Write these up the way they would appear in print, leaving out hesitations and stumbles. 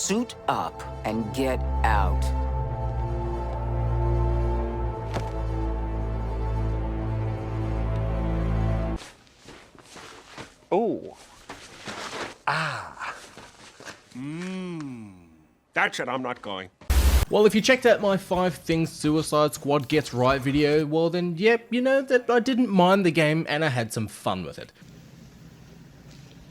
suit up and get out. Oh. That's it, I'm not going. Well, if you checked out my 5 things Suicide Squad gets right video, well then, yep, you know that I didn't mind the game and I had some fun with it.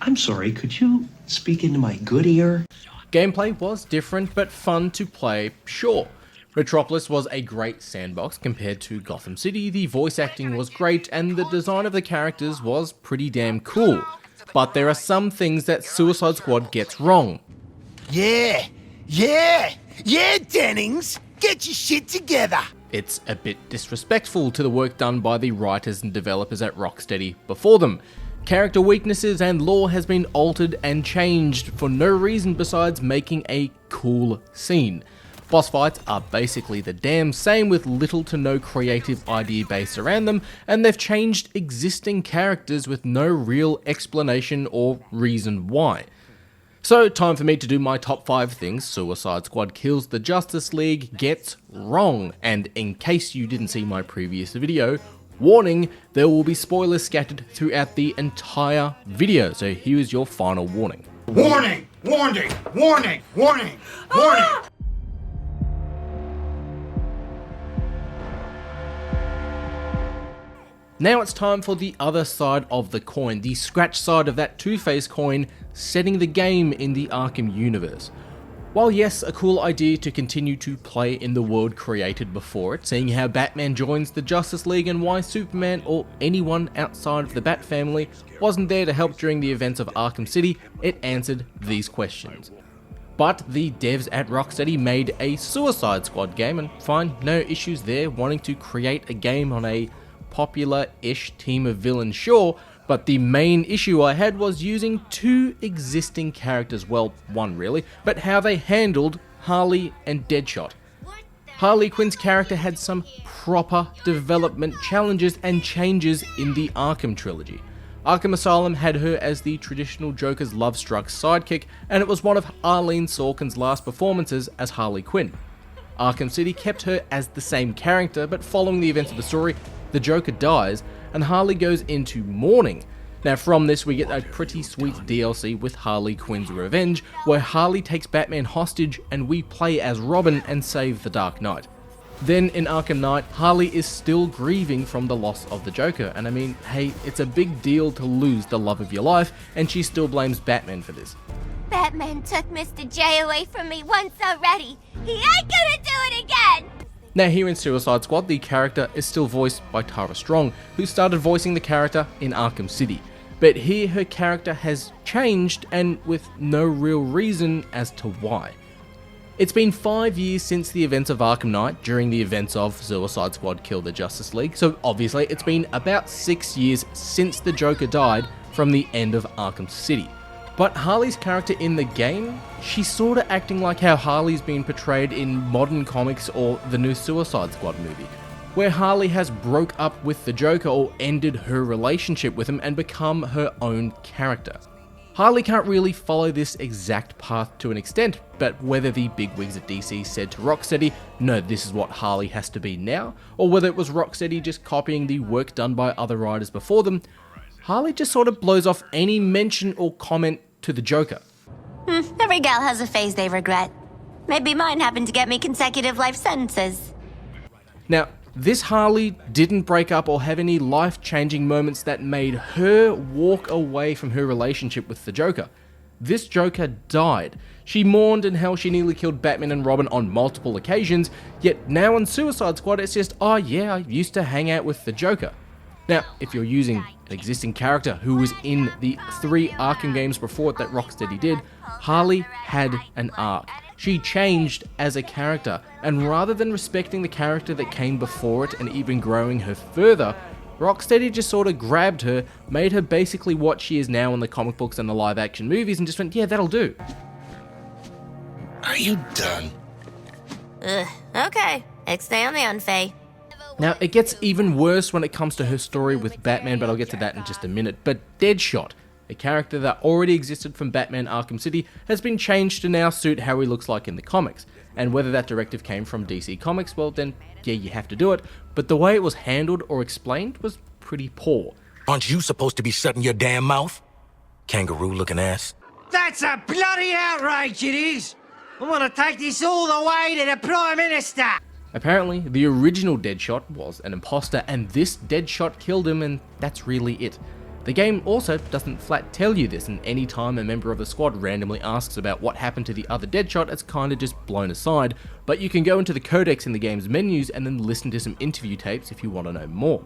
I'm sorry, could you speak into my good ear? Gameplay was different, but fun to play, sure. Metropolis was a great sandbox compared to Gotham City, the voice acting was great, and the design of the characters was pretty damn cool. But there are some things that Suicide Squad gets wrong. Yeah, Dennings! Get your shit together! It's a bit disrespectful to the work done by the writers and developers at Rocksteady before them. Character weaknesses and lore has been altered and changed for no reason besides making a cool scene. Boss fights are basically the damn same with little to no creative idea base around them, and they've changed existing characters with no real explanation or reason why. So, time for me to do my top 5 things Suicide Squad Kills the Justice League gets wrong, and in case you didn't see my previous video, warning, there will be spoilers scattered throughout the entire video, so here's your final warning. Warning! Warning! Warning! Warning! Warning! Now it's time for the other side of the coin, the scratch side of that Two-Face coin, setting the game in the Arkham universe. While yes, a cool idea to continue to play in the world created before it, seeing how Batman joins the Justice League and why Superman or anyone outside of the Bat family wasn't there to help during the events of Arkham City, it answered these questions. But the devs at Rocksteady made a Suicide Squad game, and fine, no issues there, wanting to create a game on a popular-ish team of villains, sure, but the main issue I had was using 2 existing characters, well, one really, but how they handled Harley and Deadshot. Harley Quinn's character had some proper development challenges and changes in the Arkham trilogy. Arkham Asylum had her as the traditional Joker's love-struck sidekick, and it was one of Arlene Sorkin's last performances as Harley Quinn. Arkham City kept her as the same character, but following the events of the story, the Joker dies, and Harley goes into mourning. Now from this we get a pretty sweet DLC with Harley Quinn's Revenge, where Harley takes Batman hostage and we play as Robin and save the Dark Knight. Then in Arkham Knight, Harley is still grieving from the loss of the Joker, and I mean, hey, it's a big deal to lose the love of your life, and she still blames Batman for this. Batman took Mr. J away from me once already. He ain't gonna do it again! Now here in Suicide Squad, the character is still voiced by Tara Strong, who started voicing the character in Arkham City. But here her character has changed, and with no real reason as to why. It's been 5 years since the events of Arkham Knight during the events of Suicide Squad Kill the Justice League, so obviously it's been about 6 years since the Joker died from the end of Arkham City. But Harley's character in the game, she's sorta acting like how Harley's been portrayed in modern comics or the new Suicide Squad movie, where Harley has broke up with the Joker or ended her relationship with him and become her own character. Harley can't really follow this exact path to an extent, but whether the bigwigs at DC said to Rocksteady, no, this is what Harley has to be now, or whether it was Rocksteady just copying the work done by other writers before them, Harley just sort of blows off any mention or comment to the Joker. Every gal has a phase they regret. Maybe mine happened to get me consecutive life sentences. Now, this Harley didn't break up or have any life-changing moments that made her walk away from her relationship with the Joker. This Joker died. She mourned in how she nearly killed Batman and Robin on multiple occasions, yet now in Suicide Squad it's just, oh yeah, I used to hang out with the Joker. Now, if you're using an existing character who was in the 3 Arkham games before it that Rocksteady did, Harley had an arc. She changed as a character, and rather than respecting the character that came before it and even growing her further, Rocksteady just sort of grabbed her, made her basically what she is now in the comic books and the live action movies, and just went, yeah, that'll do. Are you done? Okay. Stay on the unfay. Now, it gets even worse when it comes to her story with Batman, but I'll get to that in just a minute. But Deadshot, A character that already existed from Batman Arkham City has been changed to now suit how he looks like in the comics, and whether that directive came from DC Comics, well then, yeah, you have to do it, but the way it was handled or explained was pretty poor. Aren't you supposed to be shutting your damn mouth? Kangaroo-looking ass. That's a bloody outrage, it is! I want to take this all the way to the Prime Minister! Apparently, the original Deadshot was an imposter, and this Deadshot killed him, and that's really it. The game also doesn't flat tell you this, and any time a member of the squad randomly asks about what happened to the other Deadshot, it's kinda just blown aside, but you can go into the codex in the game's menus and then listen to some interview tapes if you want to know more.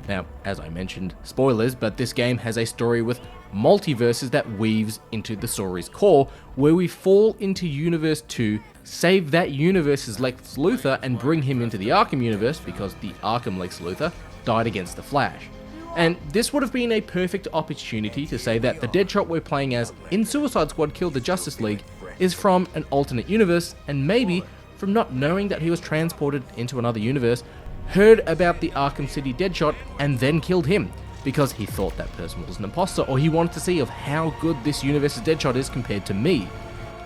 Now, as I mentioned, spoilers, but this game has a story with multiverses that weaves into the story's core, where we fall into Universe 2, save that universe's Lex Luthor and bring him into the Arkham universe because the Arkham Lex Luthor died against the Flash. And this would have been a perfect opportunity to say that the Deadshot we're playing as in Suicide Squad Killed the Justice League is from an alternate universe, and maybe from not knowing that he was transported into another universe, heard about the Arkham City Deadshot and then killed him because he thought that person was an imposter, or he wanted to see of how good this universe's Deadshot is compared to me.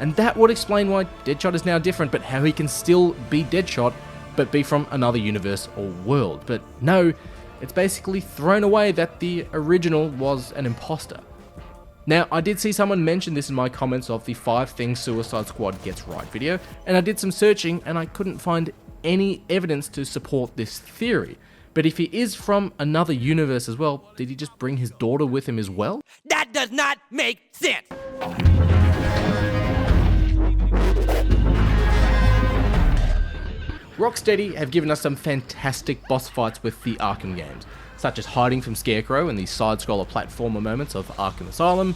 And that would explain why Deadshot is now different, but how he can still be Deadshot but be from another universe or world. But no, it's basically thrown away that the original was an imposter. Now, I did see someone mention this in my comments of the 5 things Suicide Squad gets right video, and I did some searching and I couldn't find any evidence to support this theory. But if he is from another universe as well, did he just bring his daughter with him as well? That does not make sense! Rocksteady have given us some fantastic boss fights with the Arkham games, such as hiding from Scarecrow and the side-scroller platformer moments of Arkham Asylum,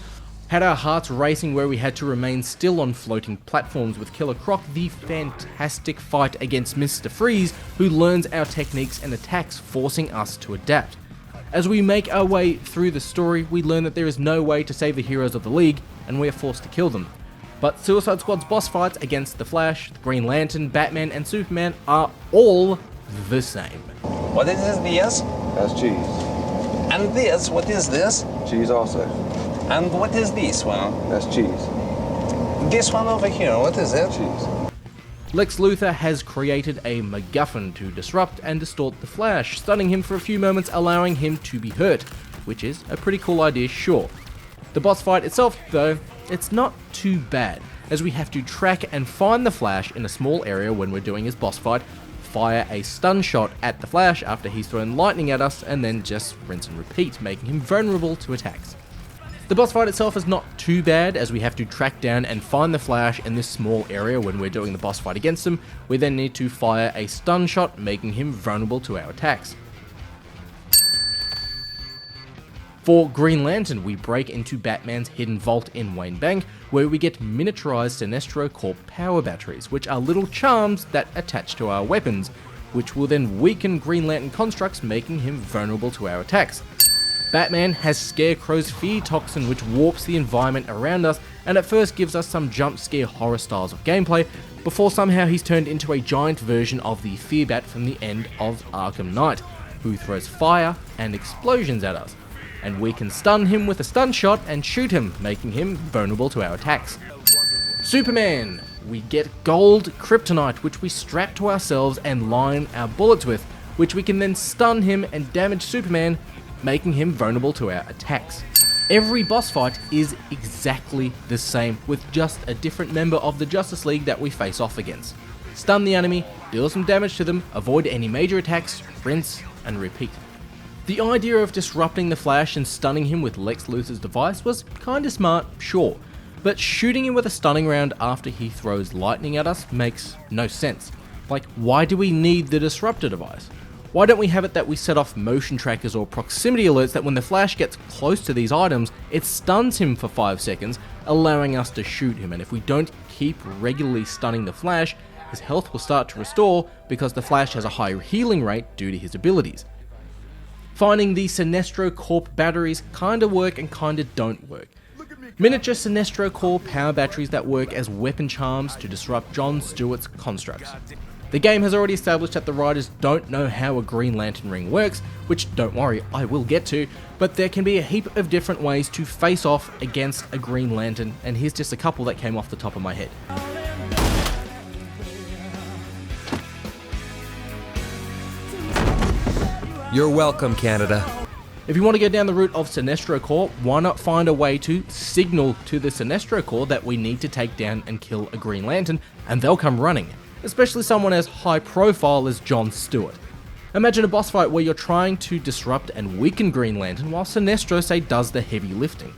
had our hearts racing where we had to remain still on floating platforms with Killer Croc, the fantastic fight against Mr. Freeze, who learns our techniques and attacks, forcing us to adapt. As we make our way through the story, we learn that there is no way to save the heroes of the League, and we are forced to kill them. But Suicide Squad's boss fights against the Flash, the Green Lantern, Batman and Superman are all the same. What is this? That's cheese. And this, what is this? Cheese also. And what is this one? That's cheese. This one over here, what is it? Cheese. Lex Luthor has created a MacGuffin to disrupt and distort the Flash, stunning him for a few moments, allowing him to be hurt, which is a pretty cool idea, sure. The boss fight itself, though, it's not too bad, as we have to track and find the Flash in a small area when we're doing his boss fight, fire a stun shot at the Flash after he's thrown lightning at us, and then just rinse and repeat, making him vulnerable to attacks. The boss fight itself is not too bad, as we have to track down and find the Flash in this small area when we're doing the boss fight against him. We then need to fire a stun shot, making him vulnerable to our attacks. For Green Lantern, we break into Batman's hidden vault in Wayne Bank, where we get miniaturized Sinestro Corp power batteries, which are little charms that attach to our weapons, which will then weaken Green Lantern constructs, making him vulnerable to our attacks. Batman has Scarecrow's fear toxin, which warps the environment around us, and at first gives us some jump scare horror styles of gameplay, before somehow he's turned into a giant version of the Fearbat from the end of Arkham Knight, who throws fire and explosions at us. And we can stun him with a stun shot and shoot him, making him vulnerable to our attacks. Superman! We get gold kryptonite, which we strap to ourselves and line our bullets with, which we can then stun him and damage Superman, making him vulnerable to our attacks. Every boss fight is exactly the same, with just a different member of the Justice League that we face off against. Stun the enemy, deal some damage to them, avoid any major attacks, rinse and repeat. The idea of disrupting the Flash and stunning him with Lex Luthor's device was kinda smart, sure, but shooting him with a stunning round after he throws lightning at us makes no sense. Like, why do we need the disruptor device? Why don't we have it that we set off motion trackers or proximity alerts that when the Flash gets close to these items, it stuns him for 5 seconds, allowing us to shoot him, and if we don't keep regularly stunning the Flash, his health will start to restore because the Flash has a high healing rate due to his abilities. Finding the Sinestro Corp batteries kinda work and kinda don't work. Miniature Sinestro Corp power batteries that work as weapon charms to disrupt John Stewart's constructs. The game has already established that the writers don't know how a Green Lantern ring works, which don't worry, I will get to, but there can be a heap of different ways to face off against a Green Lantern, and here's just a couple that came off the top of my head. You're welcome, Canada. If you want to go down the route of Sinestro Corps, why not find a way to signal to the Sinestro Corps that we need to take down and kill a Green Lantern, and they'll come running, especially someone as high profile as John Stewart. Imagine a boss fight where you're trying to disrupt and weaken Green Lantern while Sinestro, say, does the heavy lifting.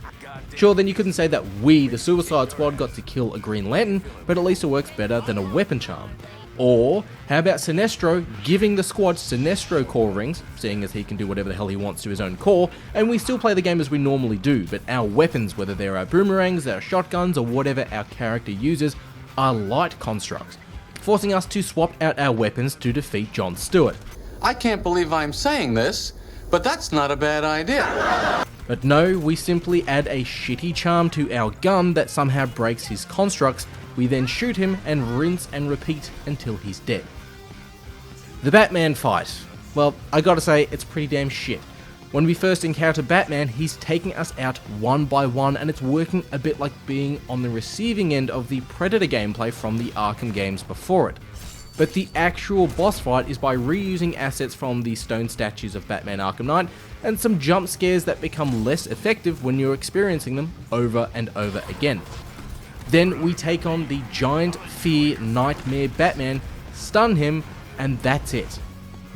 Sure, then you couldn't say that we, the Suicide Squad, got to kill a Green Lantern, but at least it works better than a weapon charm. Or, how about Sinestro giving the squad Sinestro Corps rings, seeing as he can do whatever the hell he wants to his own core, and we still play the game as we normally do, but our weapons, whether they're our boomerangs, our shotguns, or whatever our character uses, are light constructs, forcing us to swap out our weapons to defeat John Stewart. I can't believe I'm saying this, but that's not a bad idea. But no, we simply add a shitty charm to our gun that somehow breaks his constructs. We then shoot him and rinse and repeat until he's dead. The Batman fight. Well, I gotta say, it's pretty damn shit. When we first encounter Batman, he's taking us out one by one, and it's working a bit like being on the receiving end of the Predator gameplay from the Arkham games before it. But the actual boss fight is by reusing assets from the stone statues of Batman Arkham Knight, and some jump scares that become less effective when you're experiencing them over and over again. Then we take on the giant fear nightmare Batman, stun him, and that's it.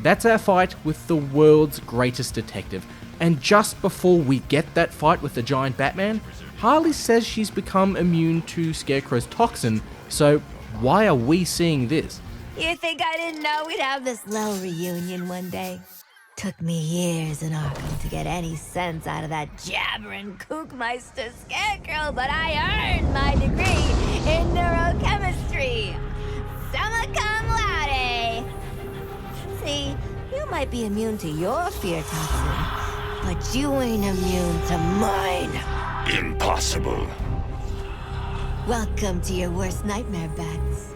That's our fight with the world's greatest detective. And just before we get that fight with the giant Batman, Harley says she's become immune to Scarecrow's toxin, so why are we seeing this? You think I didn't know we'd have this little reunion one day? Took me years in Arkham to get any sense out of that jabbering kookmeister Scarecrow, but I earned my degree in neurochemistry. Summa cum laude. See, you might be immune to your fear toxin, but you ain't immune to mine. Impossible. Welcome to your worst nightmare, Bats.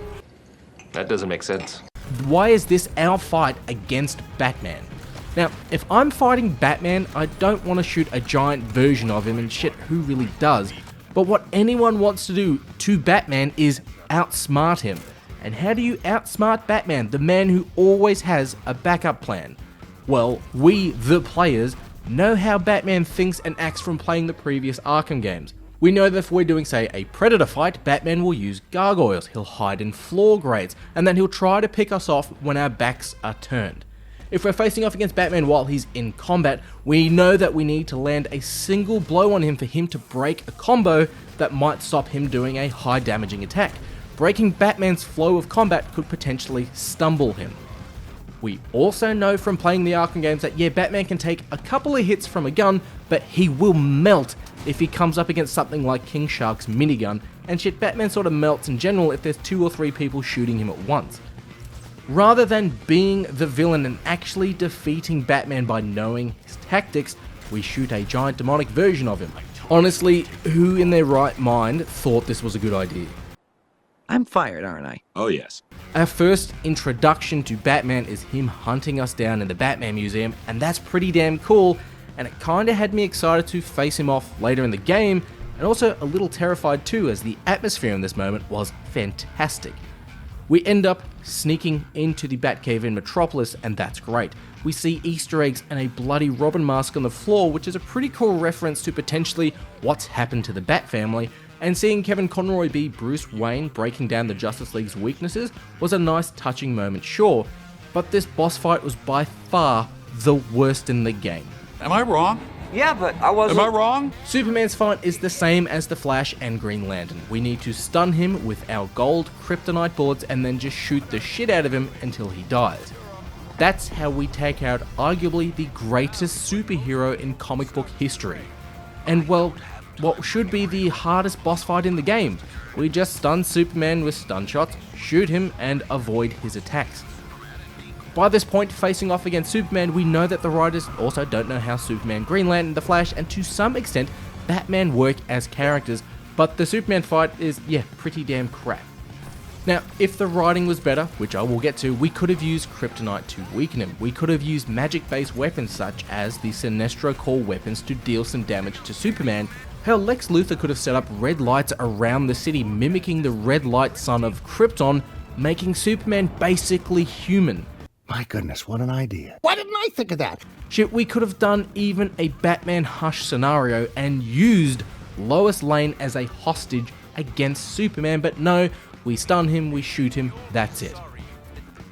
That doesn't make sense. Why is this our fight against Batman? Now, if I'm fighting Batman, I don't want to shoot a giant version of him, and shit, who really does? But what anyone wants to do to Batman is outsmart him. And how do you outsmart Batman, the man who always has a backup plan? Well, we, the players, know how Batman thinks and acts from playing the previous Arkham games. We know that if we're doing, say, a Predator fight, Batman will use gargoyles, he'll hide in floor grates, and then he'll try to pick us off when our backs are turned. If we're facing off against Batman while he's in combat, we know that we need to land a single blow on him for him to break a combo that might stop him doing a high damaging attack. Breaking Batman's flow of combat could potentially stumble him. We also know from playing the Arkham games that yeah, Batman can take a couple of hits from a gun, but he will melt if he comes up against something like King Shark's minigun, and shit, Batman sort of melts in general if there's 2 or 3 people shooting him at once. Rather than being the villain and actually defeating Batman by knowing his tactics, we shoot a giant demonic version of him. Honestly, who in their right mind thought this was a good idea? I'm fired, aren't I? Oh, yes. Our first introduction to Batman is him hunting us down in the Batman Museum, and that's pretty damn cool, and it kinda had me excited to face him off later in the game, and also a little terrified too, as the atmosphere in this moment was fantastic. We end up sneaking into the Batcave in Metropolis, and that's great. We see Easter eggs and a bloody Robin mask on the floor, which is a pretty cool reference to potentially what's happened to the Bat family, and seeing Kevin Conroy be Bruce Wayne breaking down the Justice League's weaknesses was a nice touching moment, sure, but this boss fight was by far the worst in the game. Am I wrong? Yeah, but I wasn't. Am I wrong? Superman's fight is the same as the Flash and Green Lantern. We need to stun him with our gold kryptonite bullets and then just shoot the shit out of him until he dies. That's how we take out arguably the greatest superhero in comic book history. And well, what should be the hardest boss fight in the game? We just stun Superman with stun shots, shoot him, and avoid his attacks. By this point, facing off against Superman, we know that the writers also don't know how Superman, Green Lantern, the Flash, and to some extent, Batman work as characters, but the Superman fight is, yeah, pretty damn crap. Now, if the writing was better, which I will get to, we could have used kryptonite to weaken him. We could have used magic-based weapons such as the Sinestro core weapons to deal some damage to Superman. Hell, Lex Luthor could have set up red lights around the city mimicking the red light sun of Krypton, making Superman basically human. My goodness, what an idea. Why didn't I think of that? Shit, we could have done even a Batman Hush scenario and used Lois Lane as a hostage against Superman, but no, we stun him, we shoot him, that's it.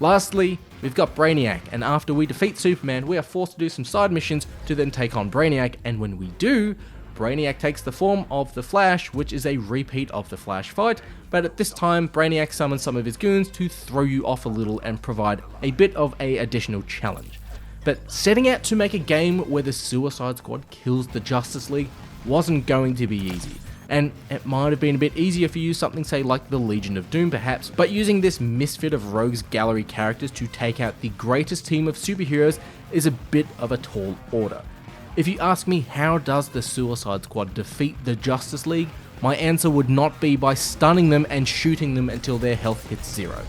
Lastly, we've got Brainiac, and after we defeat Superman, we are forced to do some side missions to then take on Brainiac, and when we do, Brainiac takes the form of the Flash, which is a repeat of the Flash fight, but at this time, Brainiac summons some of his goons to throw you off a little and provide a bit of an additional challenge. But setting out to make a game where the Suicide Squad kills the Justice League wasn't going to be easy. And it might have been a bit easier for you, something say like the Legion of Doom perhaps, but using this misfit of Rogue's Gallery characters to take out the greatest team of superheroes is a bit of a tall order. If you ask me how does the Suicide Squad defeat the Justice League, my answer would not be by stunning them and shooting them until their health hits zero.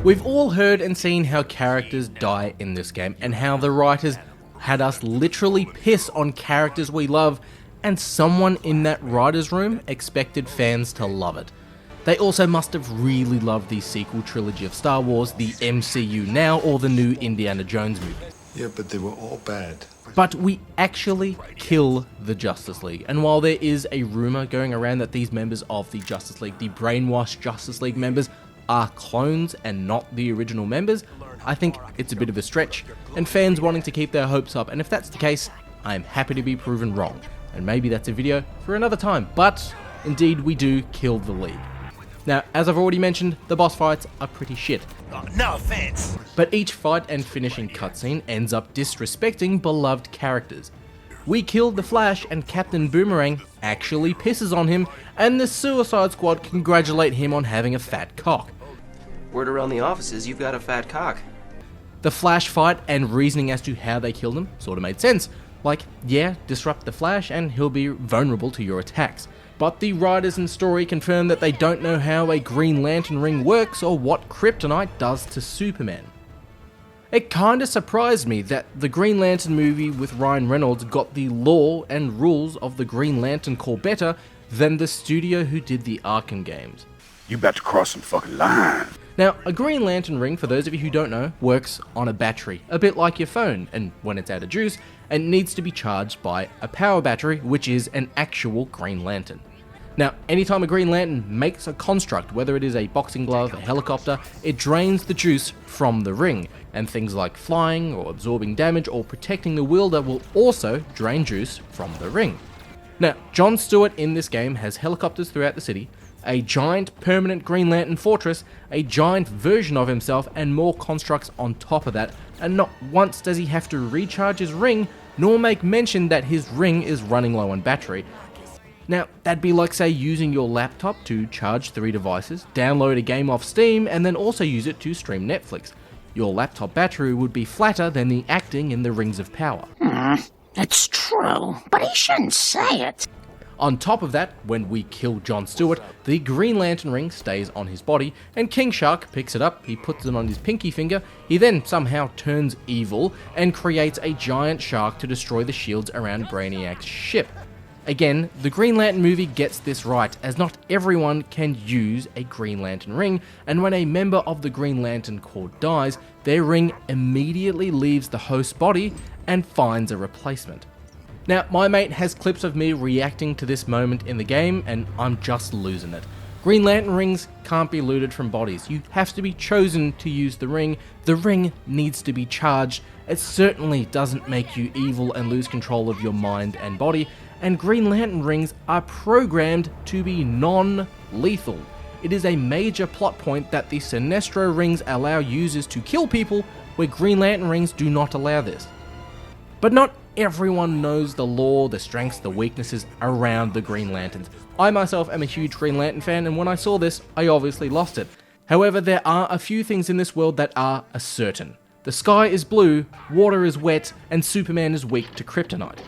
We've all heard and seen how characters die in this game, and how the writers had us literally piss on characters we love, and someone in that writer's room expected fans to love it. They also must have really loved the sequel trilogy of Star Wars, the MCU now, or the new Indiana Jones movie. Yeah, but they were all bad. But we actually kill the Justice League, and while there is a rumour going around that these members of the Justice League, the brainwashed Justice League members, are clones and not the original members, I think it's a bit of a stretch, and fans wanting to keep their hopes up, and if that's the case, I am happy to be proven wrong, and maybe that's a video for another time, but indeed we do kill the League. Now, as I've already mentioned, the boss fights are pretty shit. Oh, no offense. But each fight and finishing cutscene ends up disrespecting beloved characters. We killed the Flash and Captain Boomerang actually pisses on him, and the Suicide Squad congratulate him on having a fat cock. Word around the office is you've got a fat cock. The Flash fight and reasoning as to how they killed him sort of made sense. Like, yeah, disrupt the Flash and he'll be vulnerable to your attacks. But the writers and story confirm that they don't know how a Green Lantern ring works or what kryptonite does to Superman. It kinda surprised me that the Green Lantern movie with Ryan Reynolds got the lore and rules of the Green Lantern Corps better than the studio who did the Arkham games. You about to cross some fucking line. Now, a Green Lantern ring, for those of you who don't know, works on a battery, a bit like your phone, and when it's out of juice, it needs to be charged by a power battery, which is an actual Green Lantern. Now, anytime a Green Lantern makes a construct, whether it is a boxing glove, a helicopter, it drains the juice from the ring, and things like flying or absorbing damage or protecting the wielder will also drain juice from the ring. Now, Jon Stewart in this game has helicopters throughout the city, a giant permanent Green Lantern fortress, a giant version of himself, and more constructs on top of that, and not once does he have to recharge his ring, nor make mention that his ring is running low on battery. Now, that'd be like, say, using your laptop to charge 3 devices, download a game off Steam, and then also use it to stream Netflix. Your laptop battery would be flatter than the acting in the Rings of Power. It's true, but he shouldn't say it. On top of that, when we kill Jon Stewart, the Green Lantern ring stays on his body, and King Shark picks it up, he puts it on his pinky finger, he then somehow turns evil and creates a giant shark to destroy the shields around Brainiac's ship. Again, the Green Lantern movie gets this right, as not everyone can use a Green Lantern ring, and when a member of the Green Lantern Corps dies, their ring immediately leaves the host's body and finds a replacement. Now, my mate has clips of me reacting to this moment in the game, and I'm just losing it. Green Lantern rings can't be looted from bodies. You have to be chosen to use the ring. The ring needs to be charged. It certainly doesn't make you evil and lose control of your mind and body, and Green Lantern rings are programmed to be non-lethal. It is a major plot point that the Sinestro rings allow users to kill people, where Green Lantern rings do not allow this. But not everyone knows the lore, the strengths, the weaknesses around the Green Lanterns. I myself am a huge Green Lantern fan, and when I saw this, I obviously lost it. However, there are a few things in this world that are a certain. The sky is blue, water is wet, and Superman is weak to kryptonite.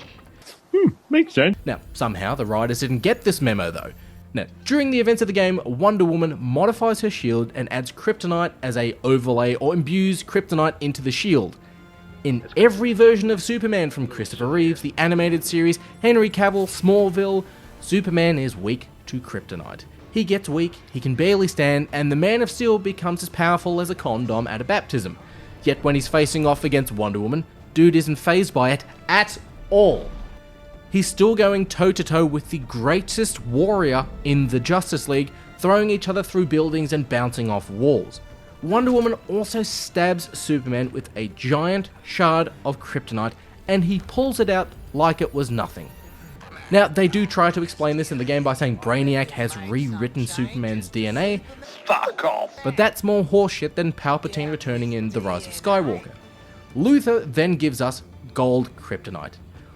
Makes sense. Now, somehow the writers didn't get this memo though. Now, during the events of the game, Wonder Woman modifies her shield and adds kryptonite as a overlay or imbues kryptonite into the shield. In every version of Superman from Christopher Reeves, the animated series, Henry Cavill, Smallville, Superman is weak to kryptonite. He gets weak, he can barely stand, and the Man of Steel becomes as powerful as a condom at a baptism. Yet when he's facing off against Wonder Woman, dude isn't fazed by it at all. He's still going toe-to-toe with the greatest warrior in the Justice League, throwing each other through buildings and bouncing off walls. Wonder Woman also stabs Superman with a giant shard of kryptonite, and he pulls it out like it was nothing. Now, they do try to explain this in the game by saying Brainiac has rewritten Superman's DNA, Fuck off. but that's more horseshit than Palpatine returning in The Rise of Skywalker. Luthor then gives us gold kryptonite.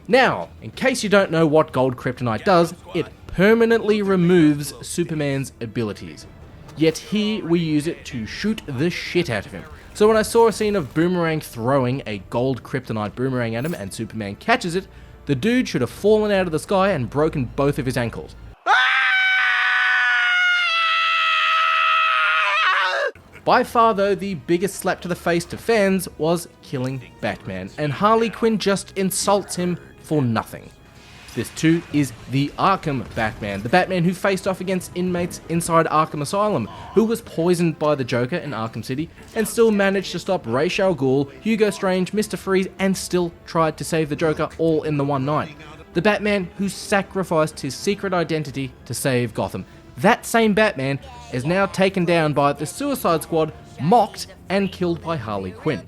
Now, in case you don't know what gold kryptonite does, it permanently removes Superman's abilities. Yet here we use it to shoot the shit out of him. So when I saw a scene of Boomerang throwing a gold kryptonite boomerang at him and Superman catches it, the dude should have fallen out of the sky and broken both of his ankles. By far though, the biggest slap to the face to fans was killing Batman, and Harley Quinn just insults him for nothing. This too is the Arkham Batman, the Batman who faced off against inmates inside Arkham Asylum, who was poisoned by the Joker in Arkham City and still managed to stop Ra's al Ghul, Hugo Strange, Mr. Freeze, and still tried to save the Joker all in the one night. The Batman who sacrificed his secret identity to save Gotham. That same Batman is now taken down by the Suicide Squad, mocked and killed by Harley Quinn.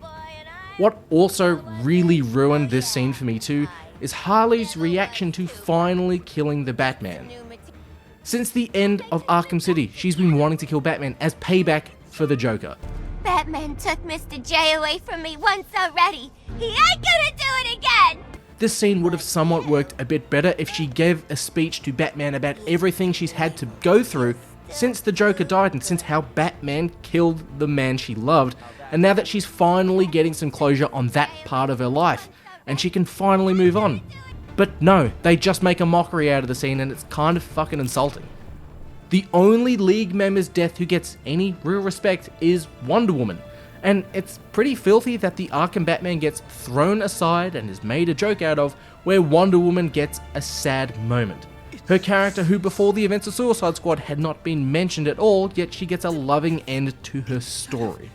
What also really ruined this scene for me too is Harley's reaction to finally killing the Batman. Since the end of Arkham City, she's been wanting to kill Batman as payback for the Joker. Batman took Mr. J away from me once already. He ain't gonna do it again! This scene would have somewhat worked a bit better if she gave a speech to Batman about everything she's had to go through since the Joker died and since how Batman killed the man she loved, and now that she's finally getting some closure on that part of her life, and she can finally move on. But no, they just make a mockery out of the scene and it's kind of fucking insulting. The only League member's death who gets any real respect is Wonder Woman, and it's pretty filthy that the Arkham Batman gets thrown aside and is made a joke out of, where Wonder Woman gets a sad moment. Her character, who before the events of Suicide Squad had not been mentioned at all, yet she gets a loving end to her story.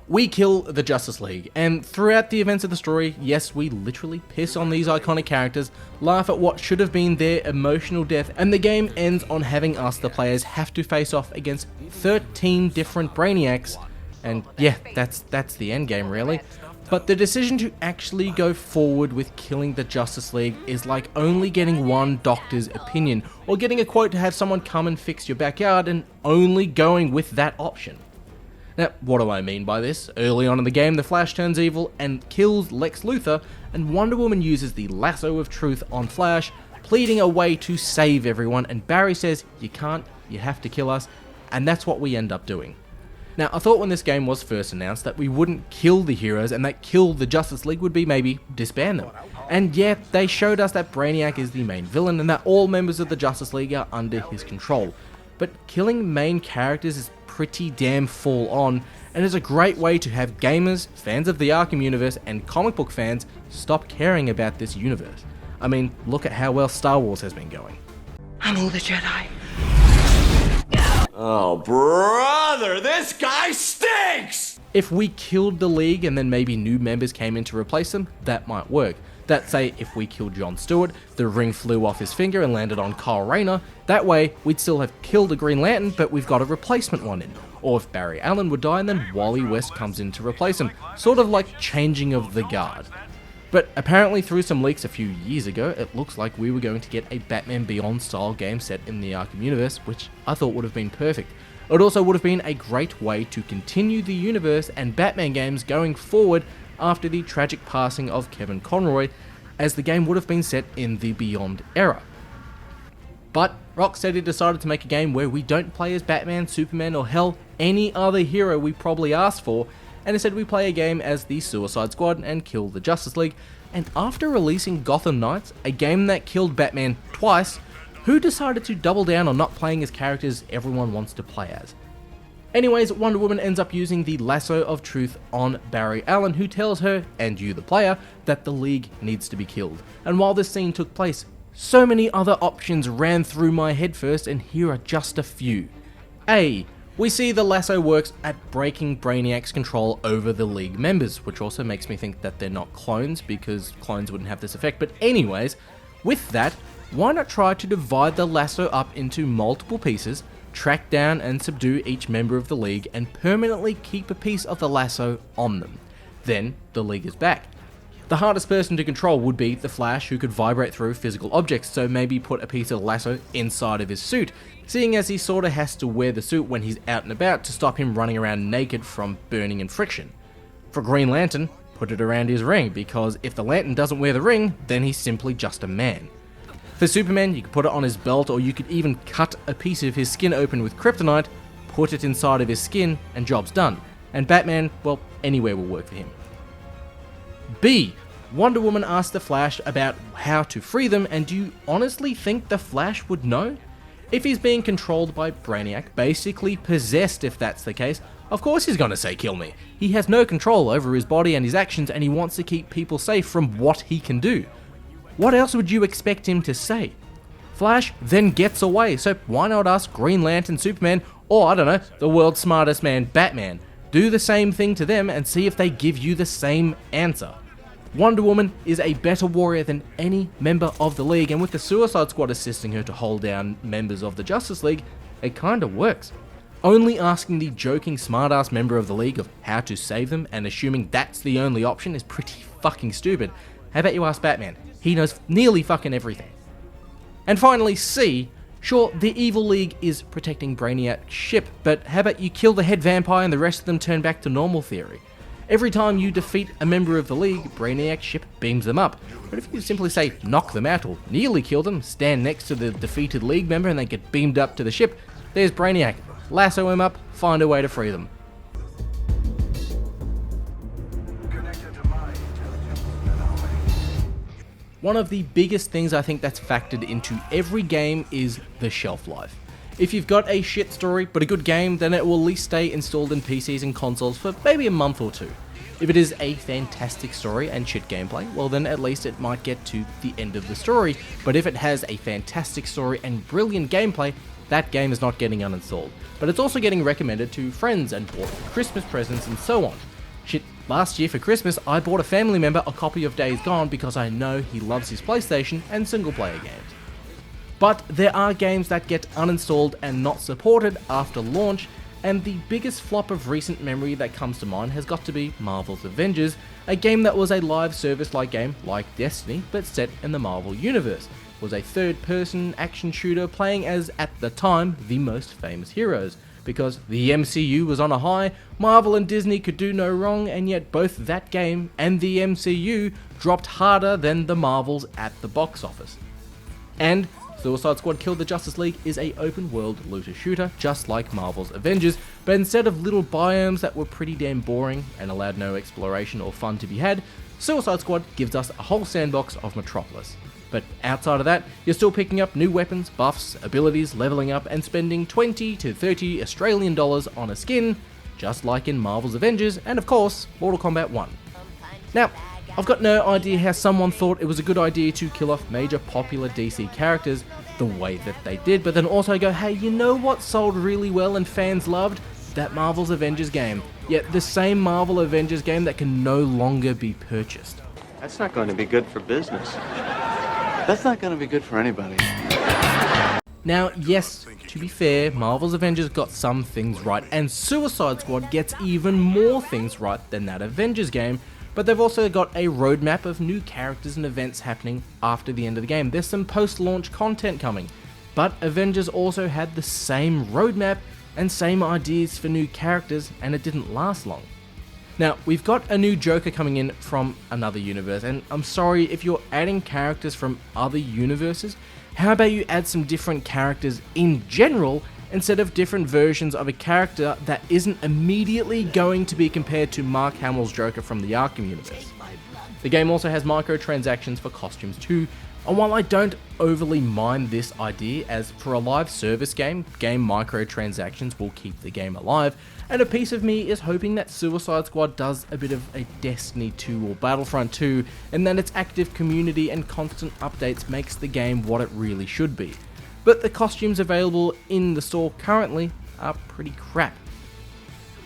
We kill the Justice League, and throughout the events of the story, yes, we literally piss on these iconic characters, laugh at what should have been their emotional death, and the game ends on having us, the players, have to face off against 13 different Brainiacs, and yeah, that's the end game really. But the decision to actually go forward with killing the Justice League is like only getting one doctor's opinion, or getting a quote to have someone come and fix your backyard, and only going with that option. Now, what do I mean by this? Early on in the game, the Flash turns evil and kills Lex Luthor, and Wonder Woman uses the lasso of truth on Flash, pleading a way to save everyone, and Barry says, "You can't, you have to kill us," and that's what we end up doing. Now, I thought when this game was first announced that we wouldn't kill the heroes, and that kill the Justice League would be maybe disband them. And yet, they showed us that Brainiac is the main villain, and that all members of the Justice League are under his control. But killing main characters is pretty damn full on, and is a great way to have gamers, fans of the Arkham universe, and comic book fans stop caring about this universe. I mean, look at how well Star Wars has been going. I'm all the Jedi. Oh, brother, this guy stinks! If we killed the League and then maybe new members came in to replace them, that might work. That say, if we killed Jon Stewart, the ring flew off his finger and landed on Kyle Rayner, that way we'd still have killed a Green Lantern, but we've got a replacement one in. Or if Barry Allen would die and then Wally West comes in to replace him, sort of like changing of the guard. But apparently through some leaks a few years ago, it looks like we were going to get a Batman Beyond style game set in the Arkham universe, which I thought would have been perfect. It also would have been a great way to continue the universe and Batman games going forward after the tragic passing of Kevin Conroy, as the game would have been set in the Beyond era. But Rocksteady decided to make a game where we don't play as Batman, Superman, or hell, any other hero we probably asked for, and instead we play a game as the Suicide Squad and kill the Justice League. And after releasing Gotham Knights, a game that killed Batman twice, who decided to double down on not playing as characters everyone wants to play as? Anyways, Wonder Woman ends up using the lasso of truth on Barry Allen, who tells her, and you the player, that the League needs to be killed. And while this scene took place, so many other options ran through my head first, and here are just a few. A. We see the lasso works at breaking Brainiac's control over the League members, which also makes me think that they're not clones, because clones wouldn't have this effect. But anyways, with that, why not try to divide the lasso up into multiple pieces, track down and subdue each member of the League, and permanently keep a piece of the lasso on them. Then, the League is back. The hardest person to control would be the Flash, who could vibrate through physical objects, so maybe put a piece of the lasso inside of his suit, seeing as he sorta has to wear the suit when he's out and about to stop him running around naked from burning and friction. For Green Lantern, put it around his ring, because if the Lantern doesn't wear the ring, then he's simply just a man. For Superman, you could put it on his belt, or you could even cut a piece of his skin open with kryptonite, put it inside of his skin, and job's done. And Batman, well, anywhere will work for him. B. Wonder Woman asked the Flash about how to free them, and do you honestly think the Flash would know? If he's being controlled by Brainiac, basically possessed if that's the case, of course he's gonna say kill me. He has no control over his body and his actions, and he wants to keep people safe from what he can do. What else would you expect him to say? Flash then gets away, so why not ask Green Lantern, Superman, or I don't know, the world's smartest man, Batman? Do the same thing to them and see if they give you the same answer. Wonder Woman is a better warrior than any member of the League, and with the Suicide Squad assisting her to hold down members of the Justice League, it kinda works. Only asking the joking smartass member of the League of how to save them and assuming that's the only option is pretty fucking stupid. How about you ask Batman? He knows nearly fucking everything. And finally, C. Sure, the Evil League is protecting Brainiac's ship, but how about you kill the head vampire and the rest of them turn back to normal theory? Every time you defeat a member of the League, Brainiac's ship beams them up. But if you simply say knock them out or nearly kill them, stand next to the defeated League member and they get beamed up to the ship, there's Brainiac. Lasso him up, find a way to free them. One of the biggest things I think that's factored into every game is the shelf life. If you've got a shit story but a good game, then it will at least stay installed in PCs and consoles for maybe a month or two. If it is a fantastic story and shit gameplay, well then at least it might get to the end of the story, but if it has a fantastic story and brilliant gameplay, that game is not getting uninstalled. But it's also getting recommended to friends and bought for Christmas presents and so on. Shit, last year for Christmas, I bought a family member a copy of Days Gone because I know he loves his PlayStation and single player games. But there are games that get uninstalled and not supported after launch, and the biggest flop of recent memory that comes to mind has got to be Marvel's Avengers, a game that was a live service-like game like Destiny, but set in the Marvel Universe. It was a third-person action shooter playing as, at the time, the most famous heroes. Because the MCU was on a high, Marvel and Disney could do no wrong, and yet both that game and the MCU dropped harder than the Marvels at the box office. And Suicide Squad Kill the Justice League is a open-world looter shooter, just like Marvel's Avengers, but instead of little biomes that were pretty damn boring and allowed no exploration or fun to be had, Suicide Squad gives us a whole sandbox of Metropolis. But outside of that, you're still picking up new weapons, buffs, abilities, leveling up, and spending 20 to 30 Australian dollars on a skin, just like in Marvel's Avengers, and of course, Mortal Kombat 1. Now, I've got no idea how someone thought it was a good idea to kill off major popular DC characters the way that they did, but then also go, hey, you know what sold really well and fans loved? That Marvel's Avengers game. Yet the same Marvel Avengers game that can no longer be purchased. That's not going to be good for business. That's not going to be good for anybody. Now, yes, to be fair, Marvel's Avengers got some things right, and Suicide Squad gets even more things right than that Avengers game, but they've also got a roadmap of new characters and events happening after the end of the game. There's some post-launch content coming, but Avengers also had the same roadmap and same ideas for new characters, and it didn't last long. Now, we've got a new Joker coming in from another universe, and I'm sorry if you're adding characters from other universes, how about you add some different characters in general instead of different versions of a character that isn't immediately going to be compared to Mark Hamill's Joker from the Arkham universe. The game also has microtransactions for costumes too, and while I don't overly mind this idea, as for a live service game microtransactions will keep the game alive, and a piece of me is hoping that Suicide Squad does a bit of a Destiny 2 or Battlefront 2, and that its active community and constant updates makes the game what it really should be. But the costumes available in the store currently are pretty crap.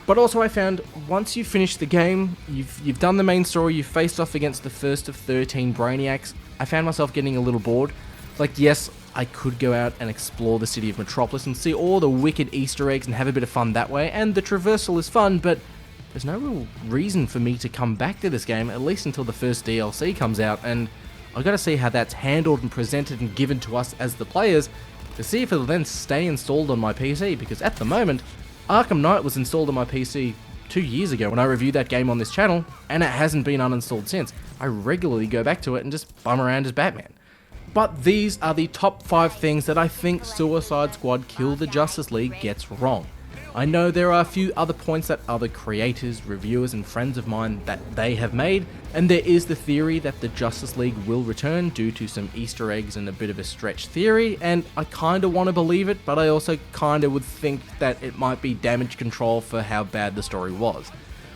But also I found, once you've finished the game, you've done the main story, you've faced off against the first of 13 Brainiacs, I found myself getting a little bored. Like, yes, I could go out and explore the city of Metropolis and see all the wicked Easter eggs and have a bit of fun that way, and the traversal is fun, but there's no real reason for me to come back to this game, at least until the first DLC comes out, and I gotta see how that's handled and presented and given to us as the players, to see if it'll then stay installed on my PC, because at the moment, Arkham Knight was installed on my PC 2 years ago when I reviewed that game on this channel, and it hasn't been uninstalled since. I regularly go back to it and just bum around as Batman. But these are the top 5 things that I think Suicide Squad Kill the Justice League gets wrong. I know there are a few other points that other creators, reviewers and friends of mine that they have made, and there is the theory that the Justice League will return due to some Easter eggs and a bit of a stretch theory, and I kinda want to believe it, but I also kinda would think that it might be damage control for how bad the story was.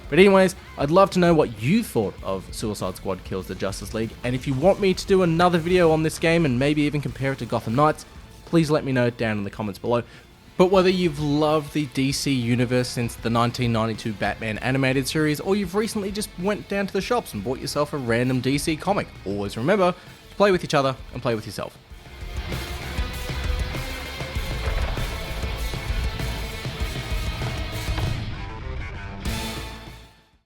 But anyways, I'd love to know what you thought of Suicide Squad Kills the Justice League, and if you want me to do another video on this game and maybe even compare it to Gotham Knights, please let me know down in the comments below. But whether you've loved the DC universe since the 1992 Batman animated series, or you've recently just went down to the shops and bought yourself a random DC comic, always remember to play with each other and play with yourself.